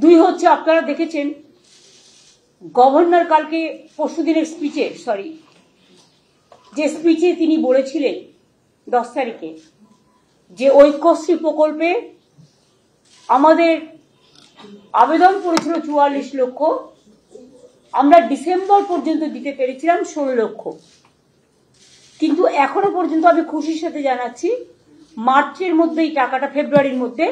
দুই হচ্ছে, আপনারা দেখেছেন গভর্নর কালকে পরশুদিনের স্পিচে তিনি বলেছিলেন 10 তারিখে যে ঐক্যশ্রী প্রকল্পে আমাদের আবেদন করেছিল 44 লক্ষ, আমরা ডিসেম্বর পর্যন্ত দিতে পেরেছিলাম 16 লক্ষ। কিন্তু এখনো পর্যন্ত আমি খুশির সাথে জানাচ্ছি মার্চের মধ্যে এই টাকাটা, ফেব্রুয়ারির মধ্যে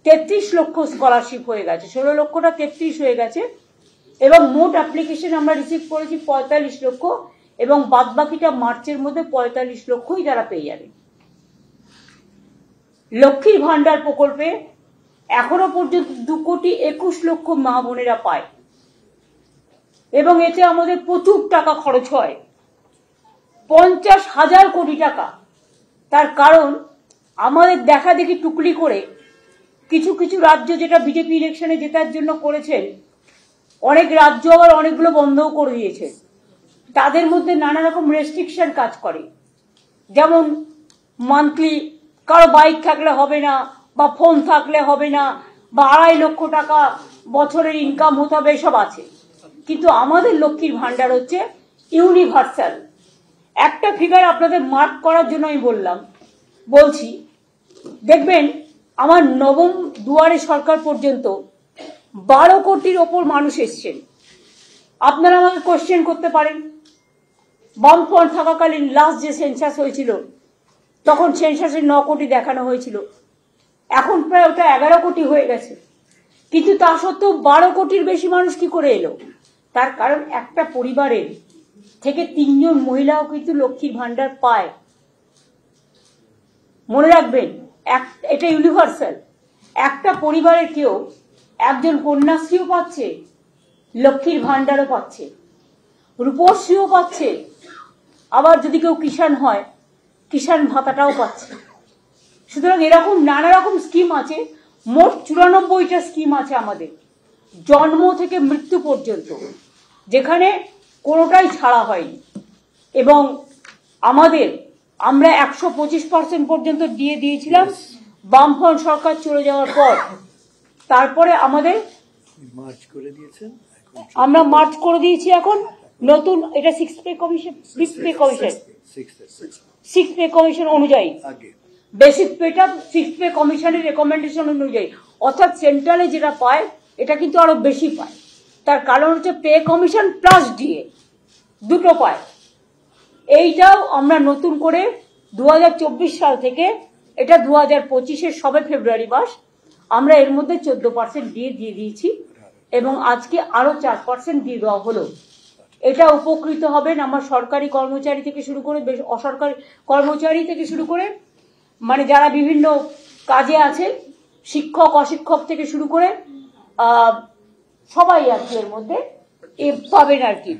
33 লক্ষ স্কলারশিপ হয়ে গেছে, 16 লক্ষটা 33 হয়ে গেছে এবং মোট অ্যাপ্লিকেশন আমরা রিসিভ করেছি 45 লক্ষ এবং বাদ বাকিটা মার্চের মধ্যে 45 লক্ষই তারা পেয়ে যাবে। লক্ষ্মীর ভান্ডার প্রকল্পে এখনো পর্যন্ত 2,21,00,000 মা বোনেরা পায় এবং এতে আমাদের প্রচুর টাকা খরচ হয়, 50,000 কোটি টাকা। তার কারণ আমাদের দেখা দেখি টুকলি করে কিছু কিছু রাজ্য, যেটা বিজেপি ইলেকশনে জেতার জন্য করেছেন, অনেক রাজ্য আবার অনেকগুলো বন্ধও করে দিয়েছে। তাদের মধ্যে নানা রকম রেস্ট্রিকশন কাজ করে, যেমন মান্থলি কারো বাইক থাকলে হবে না, বা ফোন থাকলে হবে না, বা 2.5 লক্ষ টাকা বছরের ইনকাম হতে হবে, এসব আছে। কিন্তু আমাদের লক্ষ্মীর ভান্ডার হচ্ছে ইউনিভার্সাল। একটা ফিগার আপনাদের মার্ক করার জন্য আমি বলছি, দেখবেন আমার নবম দুয়ারে সরকার পর্যন্ত 12 কোটির ওপর মানুষ এসছেন। আপনারা আমাকে কোশ্চেন করতে পারেন, বামফ্রন্ট থাকাকালীন লাস্ট যে সেন্সাস হয়েছিল তখন সেন্সাসে 9 কোটি দেখানো হয়েছিল, এখন প্রায় ওটা 11 কোটি হয়ে গেছে। কিন্তু তা সত্ত্বেও 12 কোটির বেশি মানুষ কি করে এলো? তার কারণ একটা পরিবারের থেকে 3 জন মহিলাও কিন্তু লক্ষ্মীর ভান্ডার পায়। মনে রাখবেন, এটা ইউনিভার্সাল। একটা পরিবারের কেউ একজন কন্যাশ্রীও পাচ্ছে, লক্ষ্মীর ভান্ডারও পাচ্ছে, রূপশ্রীও পাচ্ছে, আবার যদি কেউ কিষাণ হয় কিষাণ ভাতাটাও পাচ্ছে। সুতরাং এরকম নানা রকম স্কিম আছে, মোট 94টা স্কিম আছে আমাদের জন্ম থেকে মৃত্যু পর্যন্ত, যেখানে কোনোটাই ছাড়া হয়নি। এবং আমরা 125% পর্যন্ত দিয়ে দিয়েছিলাম বামফ্রন্ট সরকার চলে যাওয়ার পর। তারপরে আমাদের আমরা মার্চ করে দিয়েছি এখন নতুন, এটা 6th পে কমিশন অনুযায়ী, বেসিক পেটা 6th পে কমিশনের রেকমেন্ডেশন অনুযায়ী, অর্থাৎ সেন্ট্রালে যেটা পায় এটা কিন্তু আরো বেশি পায়। তার কারণ হচ্ছে পে কমিশন প্লাস ডিএ দুটো পায়। এইটাও আমরা নতুন করে 2024 সাল থেকে, এটা 2025-এর সবে ফেব্রুয়ারি মাস, আমরা এর মধ্যে 14% দিয়ে দিয়েছি এবং আজকে আরো 4% দিয়ে দেওয়া হলো। এটা উপকৃত হবেন আমার সরকারি কর্মচারী থেকে শুরু করে অসরকারি কর্মচারী থেকে শুরু করে, মানে যারা বিভিন্ন কাজে আছে, শিক্ষক অশিক্ষক থেকে শুরু করে সবাই আর কি এর মধ্যে পাবেন আর কি।